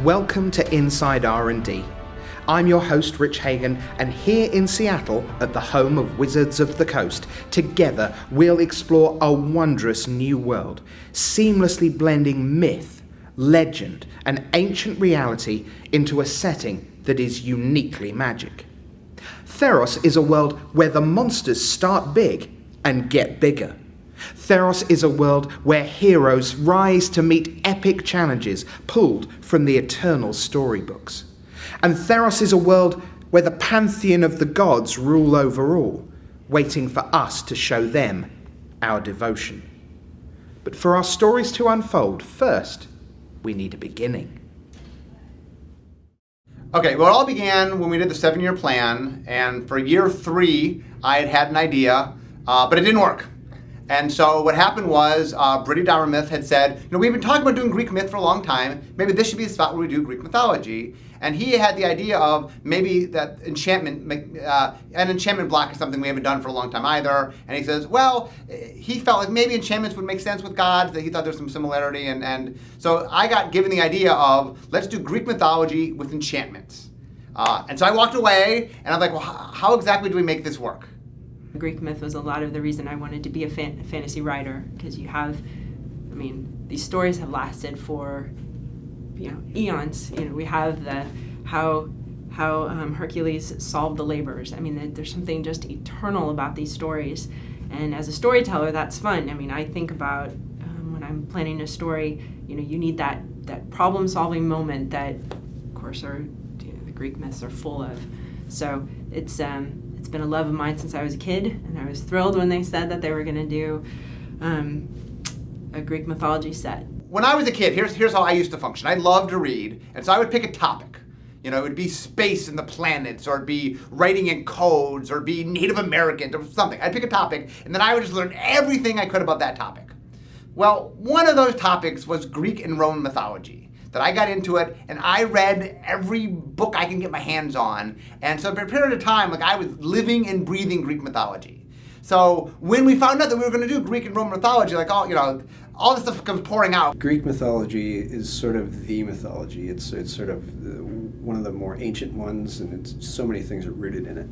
Welcome to Inside R&D. I'm your host, Rich Hagon, and here in Seattle, at the home of Wizards of the Coast, together we'll explore a wondrous new world, seamlessly blending myth, legend, and ancient reality into a setting that is uniquely magic. Theros is a world where the monsters start big and get bigger. Theros is a world where heroes rise to meet epic challenges pulled from the eternal storybooks. And Theros is a world where the Pantheon of the Gods rule over all, waiting for us to show them our devotion. But for our stories to unfold, first, we need a beginning. Okay, well, it all began when we did the 7-year plan, and for year 3, I had an idea, but it didn't work. And so what happened was, Brittany Myth had said, we've been talking about doing Greek myth for a long time. Maybe this should be the spot where we do Greek mythology. And he had the idea of maybe that an enchantment block is something we haven't done for a long time either. And he says, well, he felt like maybe enchantments would make sense with gods, that he thought there's some similarity. And so I got given the idea of, let's do Greek mythology with enchantments. And so I walked away, and I was like, well, how exactly do we make this work? Greek myth was a lot of the reason I wanted to be a fantasy writer, because these stories have lasted for, eons. We have how Hercules solved the labors. There's something just eternal about these stories, and as a storyteller, that's fun. I think about when I'm planning a story, you need that problem-solving moment that, of course, the Greek myths are full of. So it's been a love of mine since I was a kid, and I was thrilled when they said that they were going to do a Greek mythology set. When I was a kid, here's how I used to function. I loved to read, and so I would pick a topic. It would be space and the planets, or it'd be writing in codes, or it'd be Native Americans, or something. I'd pick a topic, and then I would just learn everything I could about that topic. Well, one of those topics was Greek and Roman mythology. That I got into it, and I read every book I can get my hands on. And so for a period of time, I was living and breathing Greek mythology. So when we found out that we were going to do Greek and Roman mythology, all this stuff comes pouring out. Greek mythology is sort of the mythology. It's sort of one of the more ancient ones, and so many things are rooted in it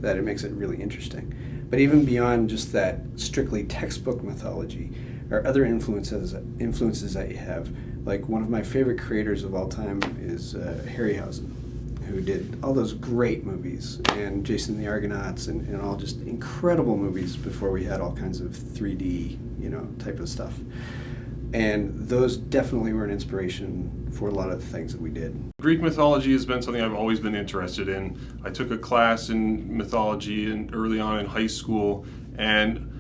that it makes it really interesting. But even beyond just that strictly textbook mythology, are other influences that you have. Like, one of my favorite creators of all time is Harryhausen, who did all those great movies, and Jason and the Argonauts, and all just incredible movies before we had all kinds of 3D, type of stuff. And those definitely were an inspiration for a lot of the things that we did. Greek mythology has been something I've always been interested in. I took a class in mythology early on in high school, and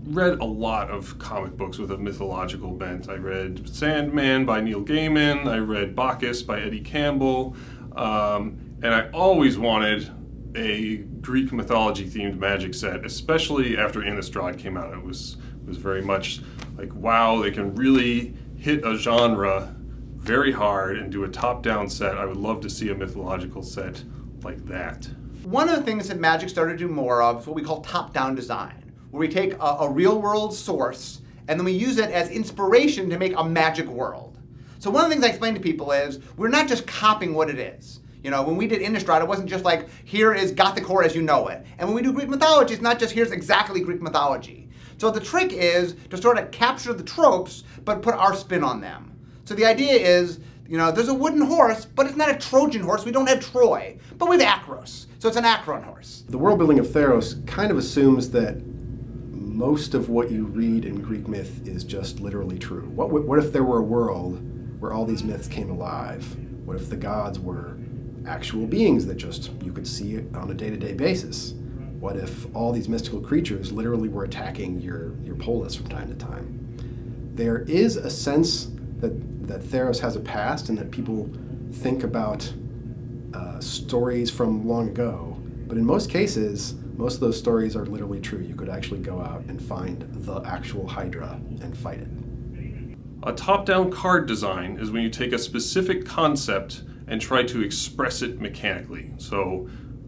read a lot of comic books with a mythological bent. I read Sandman by Neil Gaiman, I read Bacchus by Eddie Campbell, and I always wanted a Greek mythology themed magic set, especially after Innistrad came out. It was very much like, wow, they can really hit a genre very hard and do a top-down set. I would love to see a mythological set like that. One of the things that Magic started to do more of is what we call top-down design, where we take a real-world source and then we use it as inspiration to make a magic world. So one of the things I explain to people is, we're not just copying what it is. When we did Innistrad, it wasn't just like, here is Gothic horror as you know it. And when we do Greek mythology, it's not just here's exactly Greek mythology. So the trick is to sort of capture the tropes, but put our spin on them. So the idea is, there's a wooden horse, but it's not a Trojan horse. We don't have Troy, but we have Acros. So it's an Acron horse. The world building of Theros kind of assumes that most of what you read in Greek myth is just literally true. What if there were a world where all these myths came alive? What if the gods were actual beings that just you could see on a day-to-day basis? What if all these mystical creatures literally were attacking your polis from time to time? There is a sense that Theros has a past, and that people think about stories from long ago. But in most cases, most of those stories are literally true. You could actually go out and find the actual Hydra and fight it. A top-down card design is when you take a specific concept and try to express it mechanically. So,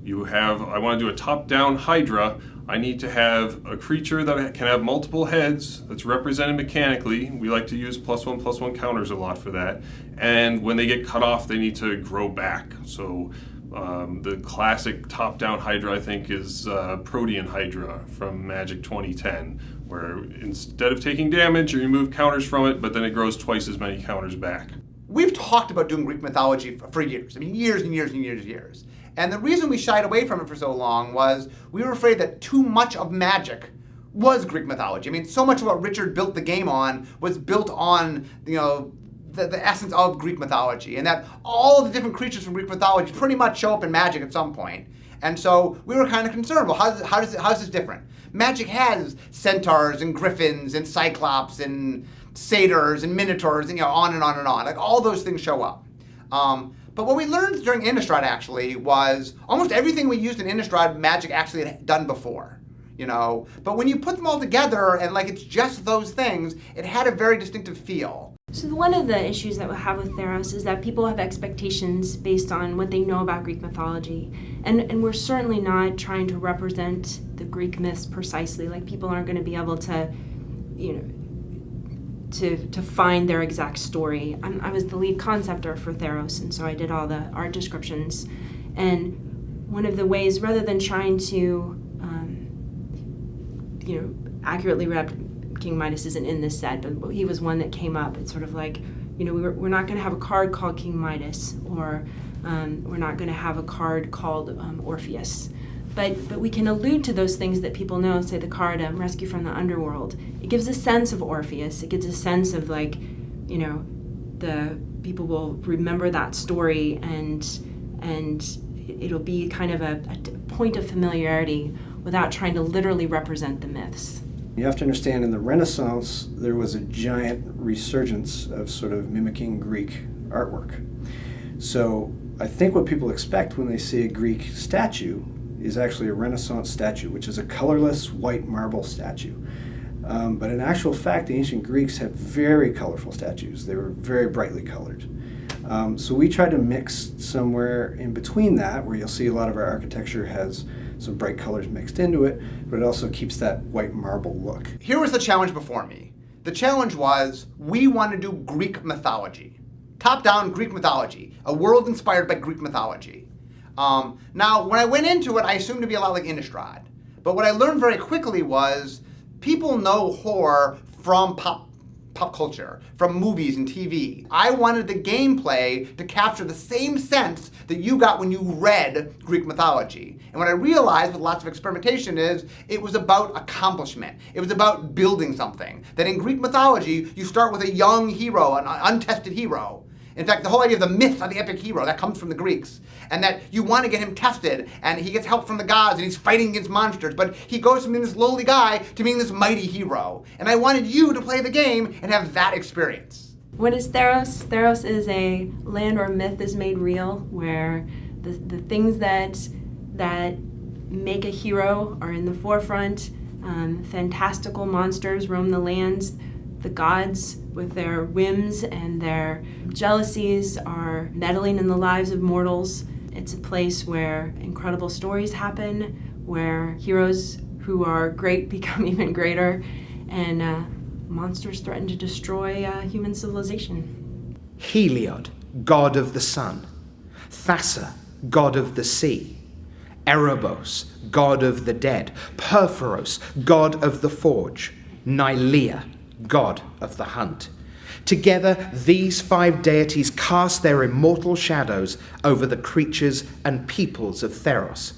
I want to do a top-down Hydra. I need to have a creature that can have multiple heads that's represented mechanically. We like to use +1/+1 counters a lot for that. And when they get cut off, they need to grow back. So the classic top-down Hydra, I think, is Protean Hydra from Magic 2010, where instead of taking damage, you remove counters from it, but then it grows twice as many counters back. We've talked about doing Greek mythology for years. I mean, years and years and years and years. And the reason we shied away from it for so long was we were afraid that too much of magic was Greek mythology. I mean, so much of what Richard built the game on was built on, the essence of Greek mythology, and that all the different creatures from Greek mythology pretty much show up in Magic at some point. And so we were kind of concerned, well, how is this different? Magic has centaurs and griffins and cyclops and satyrs and minotaurs and on and on and on. Like all those things show up. But what we learned during Innistrad actually was almost everything we used in Innistrad, Magic actually had done before. But when you put them all together and like it's just those things, it had a very distinctive feel. So one of the issues that we have with Theros is that people have expectations based on what they know about Greek mythology. And we're certainly not trying to represent the Greek myths precisely. Like people aren't going to be able to, to find their exact story. I was the lead conceptor for Theros, and so I did all the art descriptions. And one of the ways, rather than trying to, accurately rep King Midas isn't in this set, but he was one that came up. It's sort of like, we're not going to have a card called King Midas, or we're not going to have a card called Orpheus. But we can allude to those things that people know, say the card Rescue from the Underworld. It gives a sense of Orpheus. It gives a sense of the people will remember that story, and it'll be kind of a point of familiarity without trying to literally represent the myths. You have to understand, in the Renaissance, there was a giant resurgence of sort of mimicking Greek artwork. So I think what people expect when they see a Greek statue is actually a Renaissance statue, which is a colorless white marble statue. But in actual fact, the ancient Greeks had very colorful statues. They were very brightly colored. So we try to mix somewhere in between that, where you'll see a lot of our architecture has some bright colors mixed into it, but it also keeps that white marble look. Here was the challenge before me. The challenge was, we want to do Greek mythology. Top-down Greek mythology. A world inspired by Greek mythology. Now, when I went into it, I assumed to be a lot like Innistrad. But what I learned very quickly was, people know horror from pop culture, from movies and TV. I wanted the gameplay to capture the same sense that you got when you read Greek mythology. And what I realized with lots of experimentation is it was about accomplishment. It was about building something. That in Greek mythology, you start with a young hero, an untested hero. In fact, the whole idea of the myth of the epic hero, that comes from the Greeks. And that you want to get him tested, and he gets help from the gods, and he's fighting against monsters, but he goes from being this lowly guy to being this mighty hero. And I wanted you to play the game and have that experience. What is Theros? Theros is a land where myth is made real, where the things that make a hero are in the forefront. Fantastical monsters roam the lands. The gods, with their whims and their jealousies, are meddling in the lives of mortals. It's a place where incredible stories happen, where heroes who are great become even greater, and monsters threaten to destroy human civilization. Heliod, god of the sun. Thassa, god of the sea. Erebos, god of the dead. Perforos, god of the forge. Nylea, god of the hunt. Together, these 5 deities cast their immortal shadows over the creatures and peoples of Theros.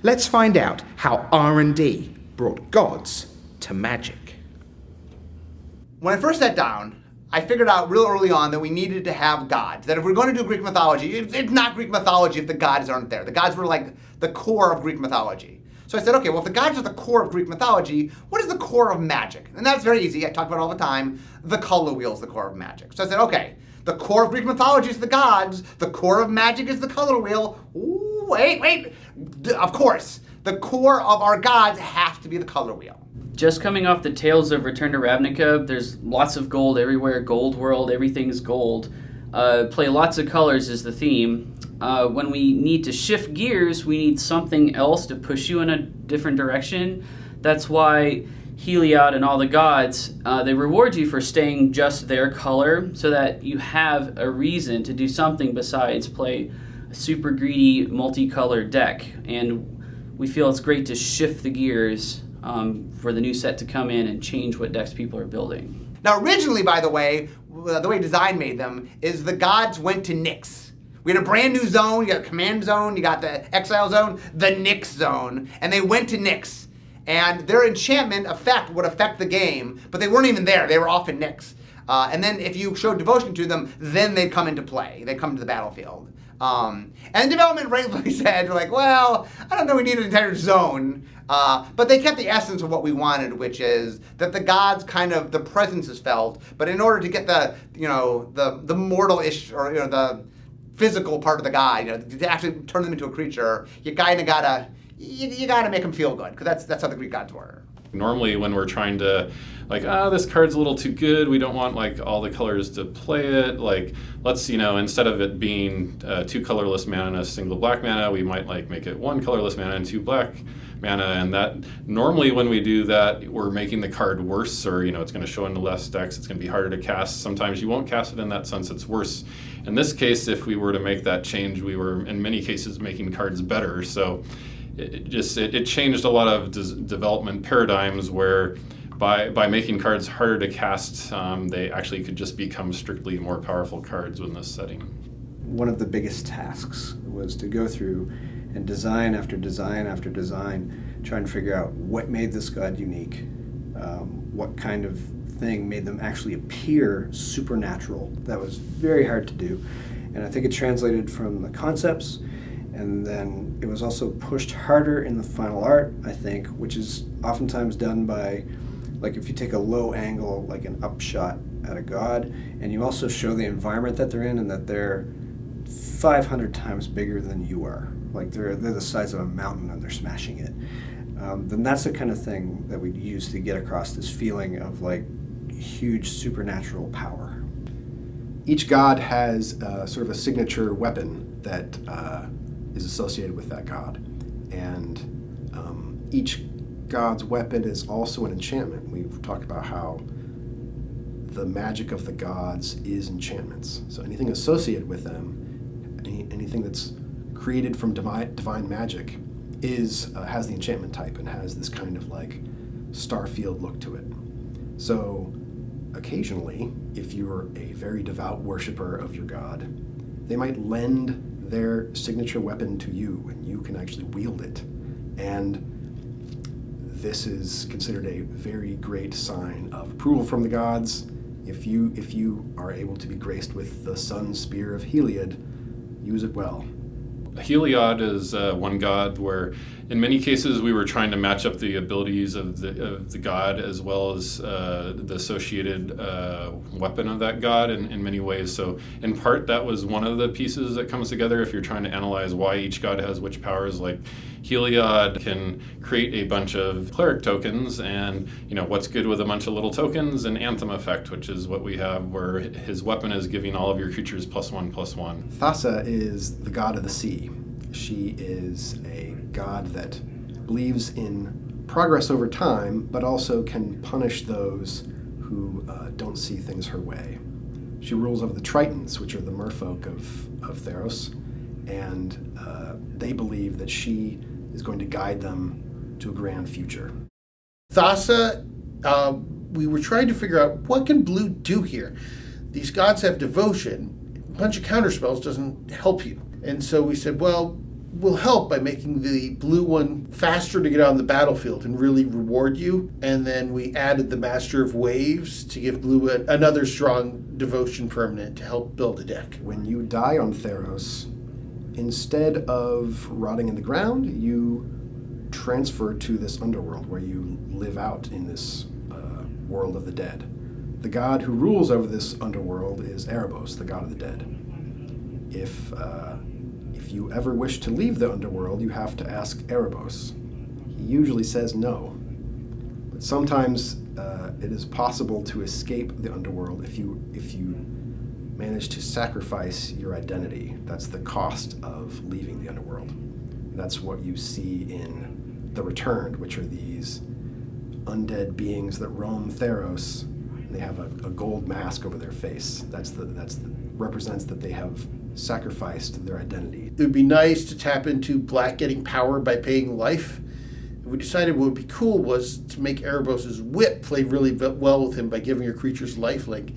Let's find out how R&D brought gods to magic. When I first sat down, I figured out real early on that we needed to have gods. That if we're going to do Greek mythology, it's not Greek mythology if the gods aren't there. The gods were like the core of Greek mythology. So I said, okay, well, if the gods are the core of Greek mythology, what is the core of magic? And that's very easy. I talk about it all the time. The color wheel is the core of magic. So I said, okay, the core of Greek mythology is the gods. The core of magic is the color wheel. Ooh, wait. Of course, the core of our gods has to be the color wheel. Just coming off the Tales of Return to Ravnica, there's lots of gold everywhere. Gold world, everything's gold. Play lots of colors is the theme. when we need to shift gears, we need something else to push you in a different direction. That's why Heliod and all the gods, they reward you for staying just their color so that you have a reason to do something besides play a super greedy multicolored deck. And we feel it's great to shift the gears for the new set to come in and change what decks people are building. Now, originally, by the way design made them is the gods went to Nyx. We had a brand new zone. You got a command zone. You got the exile zone, the Nyx zone, and they went to Nyx. And their enchantment effect would affect the game, but they weren't even there. They were off in Nyx. And then if you showed devotion to them, then they'd come into play. They'd come to the battlefield. And development rightfully said, like, well, I don't know, we need an entire zone. But they kept the essence of what we wanted, which is that the gods kind of, the presence is felt, but in order to get the, the mortal-ish, or, the physical part of the guy, to actually turn them into a creature, you kind of gotta, you gotta make them feel good, because that's how the Greek gods were. Normally when we're trying to, like, this card's a little too good, we don't want, like, all the colors to play it, like, let's, instead of it being 2 colorless mana and a single black mana, we might, like, make it 1 colorless mana and 2 black mana, and that, normally when we do that, we're making the card worse, or, it's going to show into less decks, it's going to be harder to cast. Sometimes you won't cast it in that sense, it's worse. In this case, if we were to make that change, we were, in many cases, making cards better, so it changed a lot of development paradigms where by making cards harder to cast, they actually could just become strictly more powerful cards in this setting. One of the biggest tasks was to go through and design after design after design, try and figure out what made this god unique, what kind of thing made them actually appear supernatural. That was very hard to do, and I think it translated from the concepts, and then it was also pushed harder in the final art, I think, which is oftentimes done by, like, if you take a low angle, like an upshot at a god, and you also show the environment that they're in and that they're 500 times bigger than you are. Like, they're the size of a mountain and they're smashing it. Then that's the kind of thing that we'd use to get across this feeling of, like, huge supernatural power. Each god has sort of a signature weapon that is associated with that god. And each god's weapon is also an enchantment. We've talked about how the magic of the gods is enchantments. So anything associated with them, anything that's created from divine magic has the enchantment type and has this kind of like Starfield look to it. So occasionally, if you're a very devout worshiper of your god, they might lend their signature weapon to you and you can actually wield it. And this is considered a very great sign of approval from the gods. If you are able to be graced with the sun spear of Heliod, use it well. Heliod is one god where, in many cases, we were trying to match up the abilities of the god as well as the associated weapon of that god in many ways. So, in part, that was one of the pieces that comes together if you're trying to analyze why each god has which powers. Like, Heliod can create a bunch of cleric tokens, and what's good with a bunch of little tokens? An anthem effect, which is what we have, where his weapon is giving all of your creatures +1/+1. Thassa is the god of the sea. She is a god that believes in progress over time, but also can punish those who don't see things her way. She rules over the Tritons, which are the merfolk of Theros, and they believe that she is going to guide them to a grand future. Thassa, we were trying to figure out what can blue do here. These gods have devotion. A bunch of counterspells doesn't help you. And so we said, well, we'll help by making the blue one faster to get on the battlefield and really reward you. And then we added the Master of Waves to give blue another strong devotion permanent to help build a deck. When you die on Theros, instead of rotting in the ground, you transfer to this underworld where you live out in this world of the dead. The god who rules over this underworld is Erebos, the god of the dead. If you ever wish to leave the underworld, you have to ask Erebos. He usually says no, but sometimes it is possible to escape the underworld if you manage to sacrifice your identity. That's the cost of leaving the underworld. That's what you see in The Returned, which are these undead beings that roam Theros. They have a gold mask over their face. That's represents that they have sacrificed their identity. It would be nice to tap into Black getting power by paying life. We decided what would be cool was to make Erebos' whip play really well with him by giving your creatures lifelink,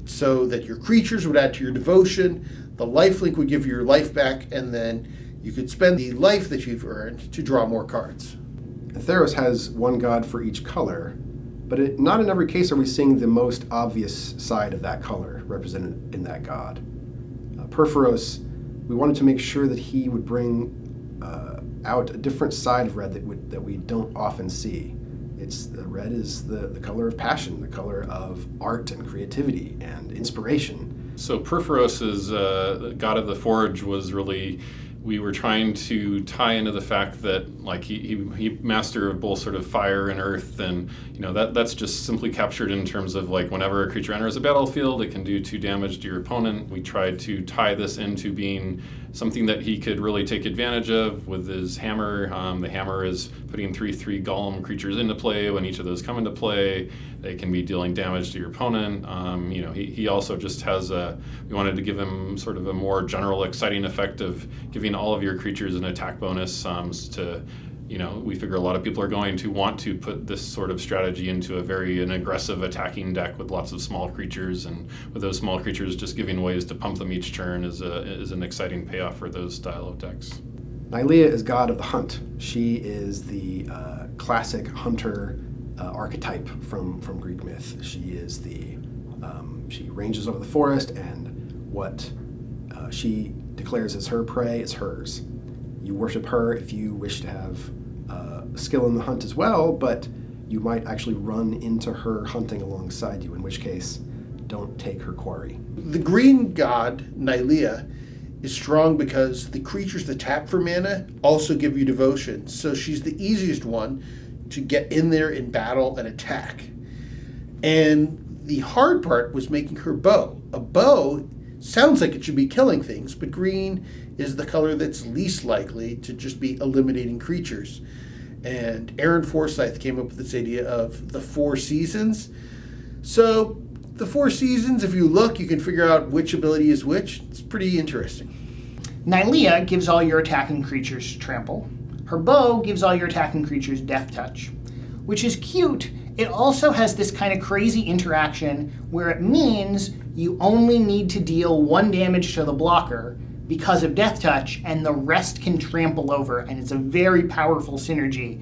so that your creatures would add to your devotion, the lifelink would give you your life back, and then you could spend the life that you've earned to draw more cards. Theros has one god for each color, but not in every case are we seeing the most obvious side of that color represented in that god. Perforos, we wanted to make sure that he would bring out a different side of red that we don't often see. Red is the color of passion, the color of art and creativity and inspiration. So Perforos's God of the Forge was really, we were trying to tie into the fact that like he master of both sort of fire and earth, and that's just simply captured in terms of like whenever a creature enters a battlefield, it can do 2 damage to your opponent. We tried to tie this into being something that he could really take advantage of with his hammer. The hammer is putting 3/3 golem creatures into play. When each of those come into play, they can be dealing damage to your opponent. He also just has we wanted to give him sort of a more general exciting effect of giving all of your creatures an attack bonus we figure a lot of people are going to want to put this sort of strategy into an aggressive attacking deck with lots of small creatures, and with those small creatures just giving ways to pump them each turn is an exciting payoff for those style of decks. Nylea is god of the hunt. She is the classic hunter archetype from Greek myth. She is she ranges over the forest, and what she declares as her prey is hers. You worship her if you wish to have skill in the hunt as well, but you might actually run into her hunting alongside you, in which case, don't take her quarry. The green god, Nylea, is strong because the creatures that tap for mana also give you devotion, so she's the easiest one to get in there in battle and attack. And the hard part was making her bow. A bow sounds like it should be killing things, but green is the color that's least likely to just be eliminating creatures. And Aaron Forsyth came up with this idea of the 4 seasons. So the 4 seasons, if you look, you can figure out which ability is which. It's pretty interesting. Nylea gives all your attacking creatures trample. Her bow gives all your attacking creatures death touch, which is cute. It also has this kind of crazy interaction where it means you only need to deal 1 damage to the blocker because of death touch, and the rest can trample over, and it's a very powerful synergy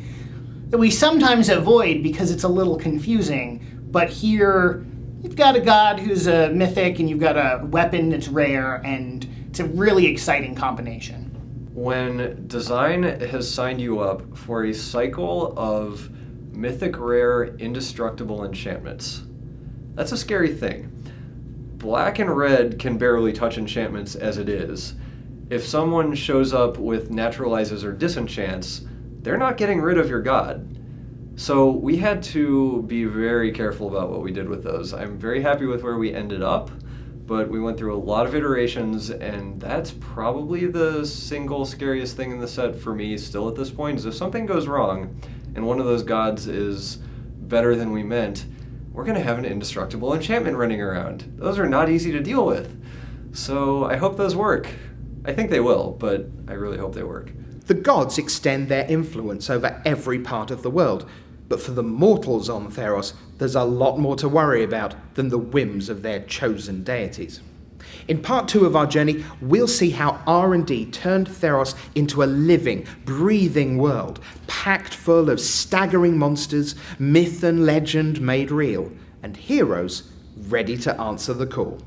that we sometimes avoid because it's a little confusing. But here, you've got a god who's a mythic, and you've got a weapon that's rare, and it's a really exciting combination. When design has signed you up for a cycle of mythic rare indestructible enchantments, that's a scary thing. Black and red can barely touch enchantments as it is. If someone shows up with naturalizes or disenchants, they're not getting rid of your god. So we had to be very careful about what we did with those. I'm very happy with where we ended up, but we went through a lot of iterations, and that's probably the single scariest thing in the set for me still at this point, is if something goes wrong and one of those gods is better than we meant, we're going to have an indestructible enchantment running around. Those are not easy to deal with. So I hope those work. I think they will, but I really hope they work. The gods extend their influence over every part of the world, but for the mortals on Theros, there's a lot more to worry about than the whims of their chosen deities. In part 2 of our journey, we'll see how R&D turned Theros into a living, breathing world, packed full of staggering monsters, myth and legend made real, and heroes ready to answer the call.